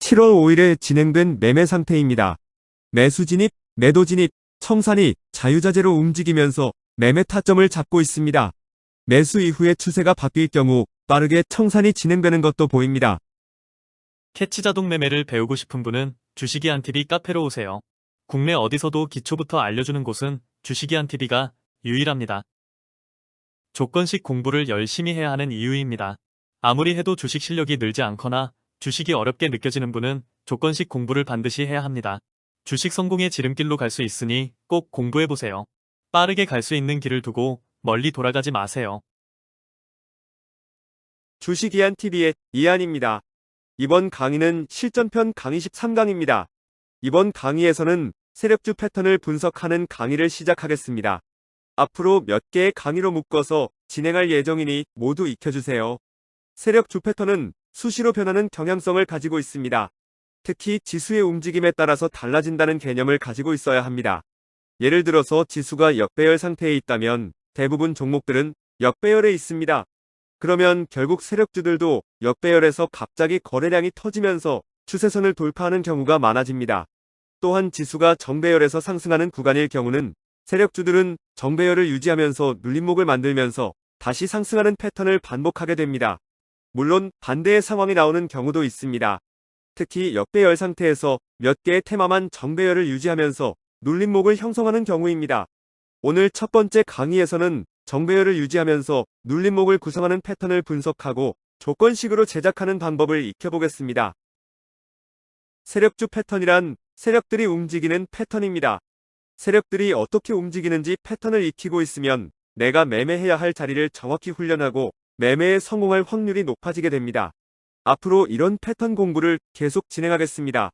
7월 5일에 진행된 매매 상태입니다. 매수 진입, 매도 진입, 청산이 자유자재로 움직이면서 매매 타점을 잡고 있습니다. 매수 이후에 추세가 바뀔 경우 빠르게 청산이 진행되는 것도 보입니다. 캐치 자동 매매를 배우고 싶은 분은 주식이 한 TV 카페로 오세요. 국내 어디서도 기초부터 알려주는 곳은 주식이 한 TV가 유일합니다. 조건식 공부를 열심히 해야 하는 이유입니다. 아무리 해도 주식 실력이 늘지 않거나 주식이 어렵게 느껴지는 분은 조건식 공부를 반드시 해야 합니다. 주식 성공의 지름길로 갈 수 있으니 꼭 공부해보세요. 빠르게 갈 수 있는 길을 두고 멀리 돌아가지 마세요. 주식 이한TV의 이한입니다. 이번 강의는 실전편 강의 13강입니다. 이번 강의에서는 세력주 패턴을 분석하는 강의를 시작하겠습니다. 앞으로 몇 개의 강의로 묶어서 진행할 예정이니 모두 익혀주세요. 세력주 패턴은 수시로 변하는 경향성을 가지고 있습니다. 특히 지수의 움직임에 따라서 달라진다는 개념을 가지고 있어야 합니다. 예를 들어서 지수가 역배열 상태에 있다면 대부분 종목들은 역배열에 있습니다. 그러면 결국 세력주들도 역배열에서 갑자기 거래량이 터지면서 추세선을 돌파하는 경우가 많아집니다. 또한 지수가 정배열에서 상승하는 구간일 경우는 세력주들은 정배열을 유지하면서 눌림목을 만들면서 다시 상승하는 패턴을 반복하게 됩니다. 물론 반대의 상황이 나오는 경우도 있습니다. 특히 역배열 상태에서 몇 개의 테마만 정배열을 유지하면서 눌림목을 형성하는 경우입니다. 오늘 첫 번째 강의에서는 정배열을 유지하면서 눌림목을 구성하는 패턴을 분석하고 조건식으로 제작하는 방법을 익혀보겠습니다. 세력주 패턴이란 세력들이 움직이는 패턴입니다. 세력들이 어떻게 움직이는지 패턴을 익히고 있으면 내가 매매해야 할 자리를 정확히 훈련하고 매매에 성공할 확률이 높아지게 됩니다. 앞으로 이런 패턴 공부를 계속 진행하겠습니다.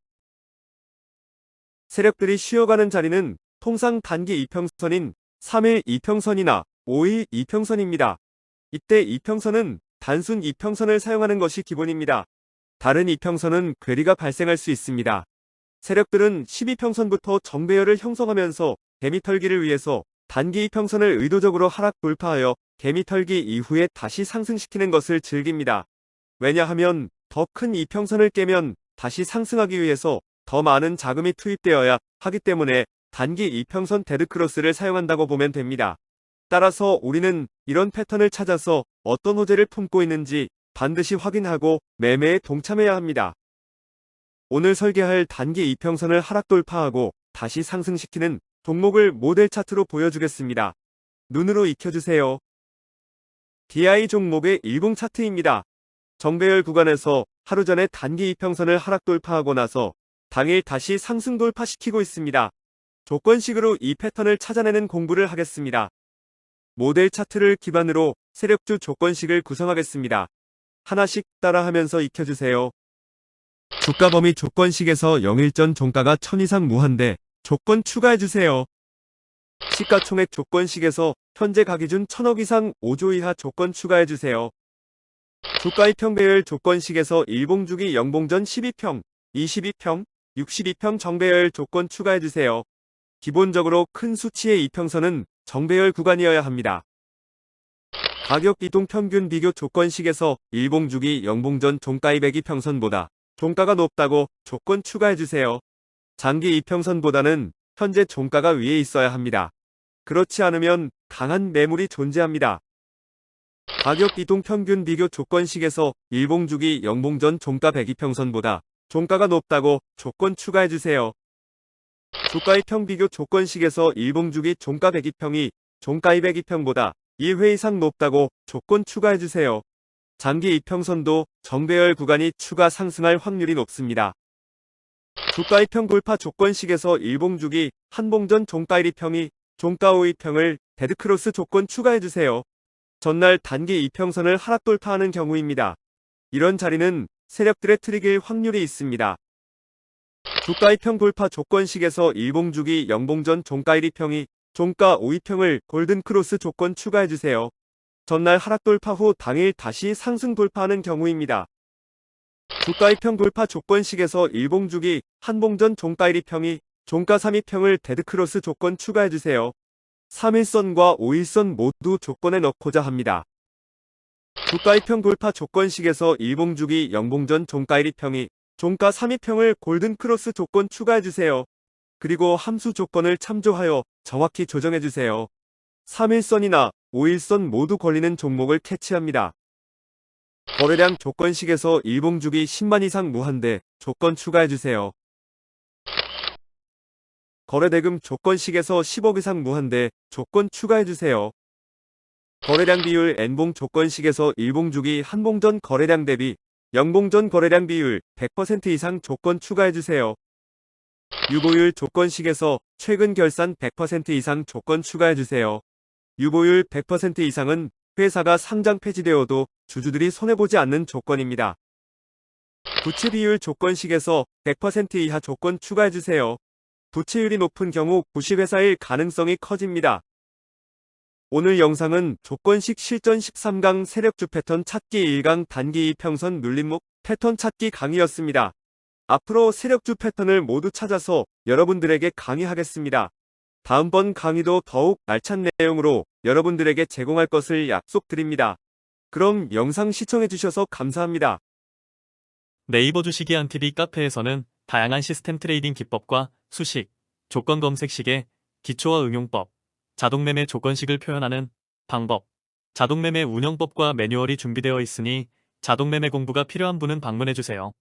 세력들이 쉬어가는 자리는 통상 단기 이평선인 3일 이평선이나 5일 이평선입니다. 이때 이평선은 단순 이평선을 사용하는 것이 기본입니다. 다른 이평선은 괴리가 발생할 수 있습니다. 세력들은 12평선부터 정배열을 형성하면서 개미털기를 위해서 단기 이평선을 의도적으로 하락 돌파하여 개미털기 이후에 다시 상승시키는 것을 즐깁니다. 왜냐하면 더 큰 이평선을 깨면 다시 상승하기 위해서 더 많은 자금이 투입되어야 하기 때문에 단기 이평선 데드크로스를 사용한다고 보면 됩니다. 따라서 우리는 이런 패턴을 찾아서 어떤 호재를 품고 있는지 반드시 확인하고 매매에 동참해야 합니다. 오늘 설계할 단기 이평선을 하락 돌파하고 다시 상승시키는 종목을 모델 차트로 보여주겠습니다. 눈으로 익혀주세요. DI 종목의 일봉 차트입니다. 정배열 구간에서 하루 전에 단기 이평선을 하락 돌파하고 나서 당일 다시 상승 돌파시키고 있습니다. 조건식으로 이 패턴을 찾아내는 공부를 하겠습니다. 모델 차트를 기반으로 세력주 조건식을 구성하겠습니다. 하나씩 따라하면서 익혀주세요. 주가 범위 조건식에서 0일 종가가 1000 이상 무한대 조건 추가해주세요. 시가총액 조건식에서 현재 가기준 1000억 이상 5조 이하 조건 추가해주세요. 주가 이평 배열 조건식에서 일봉주기 연봉전 12평, 22평, 62평 정배열 조건 추가해주세요. 기본적으로 큰 수치의 이평선은 정배열 구간이어야 합니다. 가격 이동 평균 비교 조건식에서 일봉주기 연봉전 종가 200이평선보다 종가가 높다고 조건 추가해주세요. 장기 이평선보다는 현재 종가가 위에 있어야 합니다. 그렇지 않으면 강한 매물이 존재합니다. 가격 이동 평균 비교 조건식에서 일봉주기 연봉전 종가 100이평선보다 종가가 높다고 조건 추가해주세요. 주가 이평 비교 조건식에서 일봉주기 종가 102평이 종가 202평보다 1회 이상 높다고 조건 추가해주세요. 장기 이평선도 정배열 구간이 추가 상승할 확률이 높습니다. 주가 이평 돌파 조건식에서 일봉주기 한봉전 종가 1이평이 종가 5이평을 데드크로스 조건 추가해주세요. 전날 단기 이평선을 하락 돌파하는 경우입니다. 이런 자리는 세력들의 트릭일 확률이 있습니다. 주가 이평 돌파 조건식에서 일봉주기 연봉전 종가 1이평이 종가 5이평을 골든크로스 조건 추가해주세요. 전날 하락 돌파 후 당일 다시 상승 돌파하는 경우입니다. 주가 이평 돌파 조건식에서 일봉주기 한봉전 종가 1이평이 종가 3이평을 데드크로스 조건 추가해주세요. 3일선과 5일선 모두 조건에 넣고자 합니다. 주가 이평 돌파 조건식에서 일봉주기 연봉전 종가 1이평이 종가 3위평을 골든 크로스 조건 추가해주세요. 그리고 함수 조건을 참조하여 정확히 조정해주세요. 3일선이나 5일선 모두 걸리는 종목을 캐치합니다. 거래량 조건식에서 일봉주기 10만 이상 무한대 조건 추가해주세요. 거래대금 조건식에서 10억 이상 무한대 조건 추가해주세요. 거래량 비율 N봉 조건식에서 일봉주기 한봉전 거래량 대비 영봉전 거래량 비율 100% 이상 조건 추가해주세요. 유보율 조건식에서 최근 결산 100% 이상 조건 추가해주세요. 유보율 100% 이상은 회사가 상장 폐지되어도 주주들이 손해보지 않는 조건입니다. 부채 비율 조건식에서 100% 이하 조건 추가해주세요. 부채율이 높은 경우 90회사일 가능성이 커집니다. 오늘 영상은 조건식 실전 13강 세력주 패턴 찾기 1강 단기 이평선 눌림목 패턴 찾기 강의였습니다. 앞으로 세력주 패턴을 모두 찾아서 여러분들에게 강의하겠습니다. 다음번 강의도 더욱 알찬 내용으로 여러분들에게 제공할 것을 약속드립니다. 그럼 영상 시청해주셔서 감사합니다. 네이버 주식이 한TV 카페에서는 다양한 시스템 트레이딩 기법과 수식, 조건 검색 시계, 기초와 응용법, 자동매매 조건식을 표현하는 방법, 자동매매 운영법과 매뉴얼이 준비되어 있으니 자동매매 공부가 필요한 분은 방문해주세요.